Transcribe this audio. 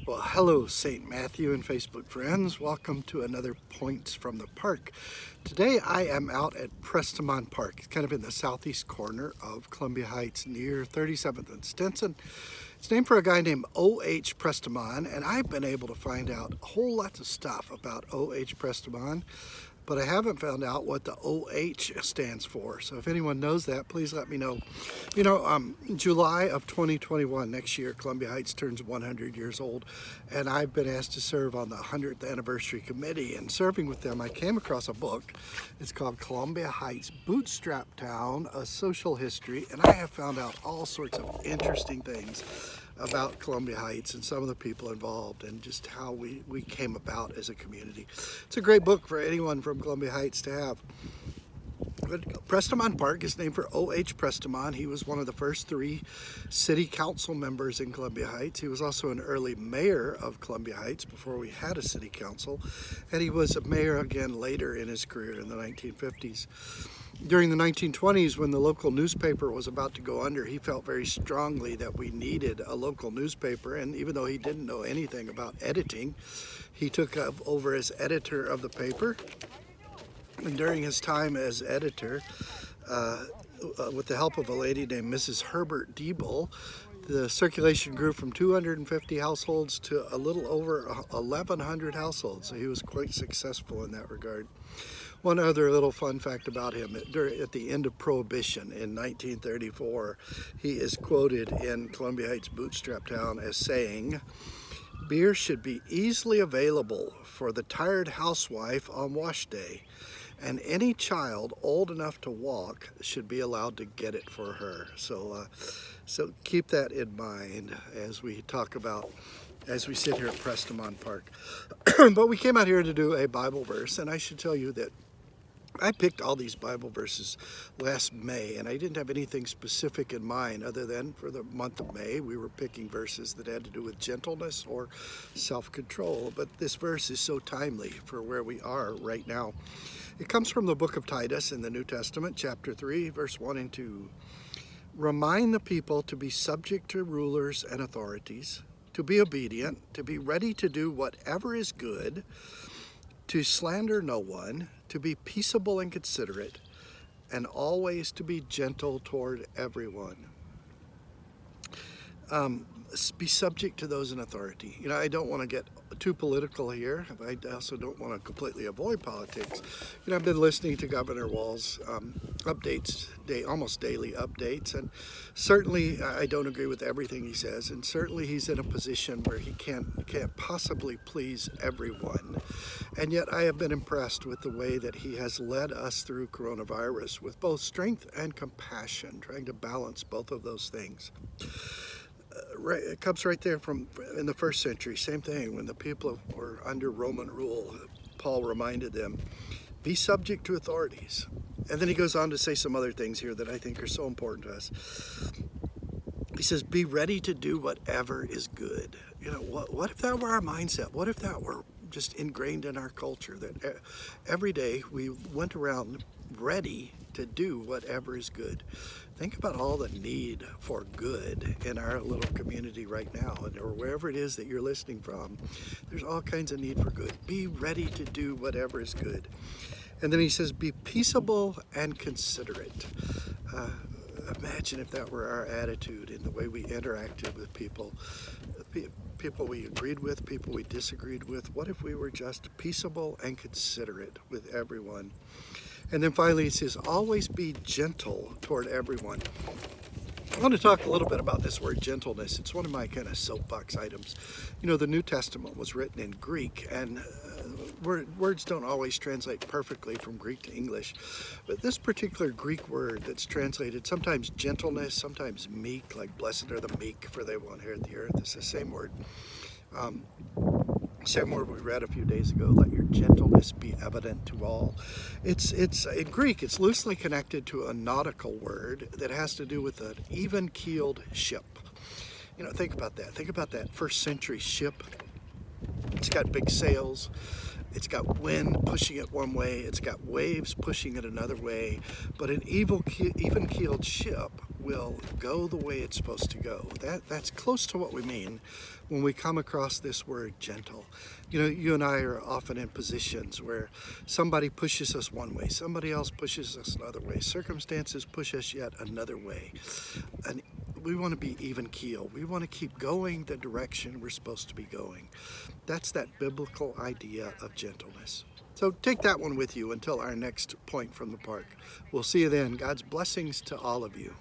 Well, hello St. Matthew and Facebook friends. Welcome to another Points from the Park. Today I am out at Prestemon Park. It's kind of in the southeast corner of Columbia Heights near 37th and Stinson. It's named for a guy named O.H. Prestemon, and I've been able to find out a whole lot of stuff about O.H. Prestemon, but I haven't found out what the O.H. stands for. So if anyone knows that, please let me know. You know, July of 2021, next year, Columbia Heights turns 100 years old, and I've been asked to serve on the 100th anniversary committee. And serving with them, I came across a book. It's called Columbia Heights, Bootstrap Town, A Social History, and I have found out all sorts of interesting things about Columbia Heights and some of the people involved and just how we came about as a community. It's a great book for anyone from Columbia Heights to have. But Prestemon Park is named for O.H. Prestemon. He was one of the first 3 city council members in Columbia Heights. He was also an early mayor of Columbia Heights before we had a city council, and he was a mayor again later in his career in the 1950s. During the 1920s, when the local newspaper was about to go under, he felt very strongly that we needed a local newspaper, and even though he didn't know anything about editing, he took over as editor of the paper. And during his time as editor, with the help of a lady named Mrs. Herbert Diebel, the circulation grew from 250 households to a little over 1,100 households. So he was quite successful in that regard. One other little fun fact about him, at the end of Prohibition in 1934, he is quoted in Columbia Heights Bootstrap Town as saying, "Beer should be easily available for the tired housewife on wash day, and any child old enough to walk should be allowed to get it for her." So keep that in mind as we talk about, as we sit here at Prestemon Park. But we came out here to do a Bible verse, and I should tell you that I picked all these Bible verses last May, and I didn't have anything specific in mind other than for the month of May we were picking verses that had to do with gentleness or self-control. But this verse is so timely for where we are right now. It comes from the book of Titus in the New Testament, chapter 3, verse 1 and 2. "Remind the people to be subject to rulers and authorities, to be obedient, to be ready to do whatever is good, to slander no one, to be peaceable and considerate, and always to be gentle toward everyone." Be subject to those in authority. You know, I don't want to get too political here. I also don't want to completely avoid politics. You know, I've been listening to Governor Walz's updates, almost daily updates, and certainly I don't agree with everything he says, and certainly he's in a position where he can't possibly please everyone. And yet I have been impressed with the way that he has led us through coronavirus with both strength and compassion, trying to balance both of those things. It comes right there from in the first century. Same thing, when the people were under Roman rule, Paul reminded them, be subject to authorities. And then he goes on to say some other things here that I think are so important to us. He says, be ready to do whatever is good. You know, what if that were our mindset? What if that were just ingrained in our culture, that every day we went around ready to do whatever is good? Think about all the need for good in our little community right now, or wherever it is that you're listening from. There's all kinds of need for good. Be ready to do whatever is good. And then he says, be peaceable and considerate. Imagine if that were our attitude in the way we interacted with people. People we agreed with, people we disagreed with. What if we were just peaceable and considerate with everyone? And then finally he says, always be gentle toward everyone. I want to talk a little bit about this word gentleness. It's one of my kind of soapbox items. You know, the New Testament was written in Greek, and words don't always translate perfectly from Greek to English. But this particular Greek word that's translated, sometimes gentleness, sometimes meek, like blessed are the meek, for they will inherit the earth. It's the same word. Same word we read a few days ago, let your gentleness be evident to all. It's in Greek, it's loosely connected to a nautical word that has to do with an even-keeled ship. You know, think about that. Think about that first century ship. It's got big sails. It's got wind pushing it one way. It's got waves pushing it another way. But an even-keeled ship will go the way it's supposed to go. That's close to what we mean when we come across this word gentle. You know, you and I are often in positions where somebody pushes us one way, somebody else pushes us another way, circumstances push us yet another way. And we want to be even keel. We want to keep going the direction we're supposed to be going. That's that biblical idea of gentleness. So take that one with you until our next point from the park. We'll see you then. God's blessings to all of you.